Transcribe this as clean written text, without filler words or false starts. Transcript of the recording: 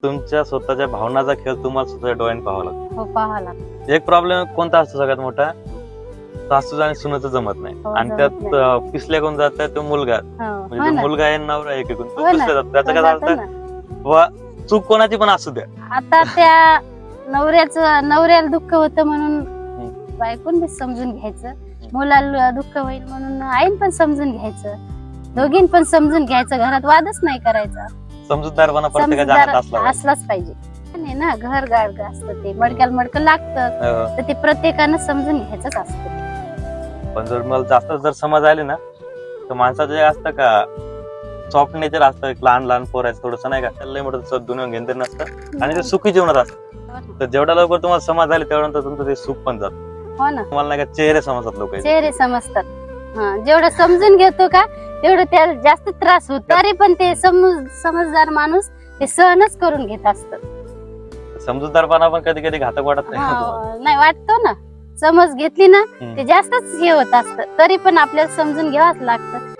तुमच्या स्वतःच्या भावनाचा खेळ तुम्हाला स्वतःच्या डोळ्याने पाहावा लागतो. हो पाहावं लागतं. एक प्रॉब्लेम कोणता असतो सगळ्यात मोठा, सासू आणि सुनाचं जमत नाही हो, आणि जमत त्यात पिसल्या कोण जात तो मुलगा, हो, म्हणजे हो तो ना. मुलगा आहे नवरा आहे एकीकडून, तो हो ना. पिसल्या जातो. त्याचं काय जातं झालं ना. वा चूक कोणाची पण असू द्या, आता त्या नवऱ्याला दुःख होतं म्हणून बायकोन बी समजून घ्यायचं, मुलाला दुःख होईल म्हणून आईन पण समजून घ्यायचं, दोघीन पण समजून घ्यायचं, घरात वादच नाही करायचा. समजूतदारपणा प्रत्येकाच्या अंगात असला समजूतदार पाहिजे. असलाच पाहिजे. नाही ना, घर गाड असतं ते मडक्याला लागतं, हो. तर ते प्रत्येकानं समजून घ्यायचंच असतं ते. पण जर मला जास्त जर समज आले ना, तर माणसाचं जे असतं का सॉफ्ट नेचर असतं, लहान लहान पोरायचं थोडस नाही का, लय मोठं दुनिया घेणं नसतं आणि ते सुखी जीवनात असतं. तर जेवढ्या लवकर तुम्हाला समज आले तेवढ्यानंतर तुमचं ते सुख पण जातं. हो ना, तुम्हाला नाही का चेहरे समजतात लोक. चेहरे समजतात. हा, जेवढं समजून घेतो का तेवढं त्याला जास्त त्रास होतो, तरी पण ते समजदार माणूस ते सहनच करून घेत असत. समजूतदारपणा पण कधी कधी घातक वाटत नाही. नाही वाटतो ना, समज घेतली ना हम्म. ते जास्तच हे होत असतं, तरी पण आपल्याला समजून घ्यावंच लागतं.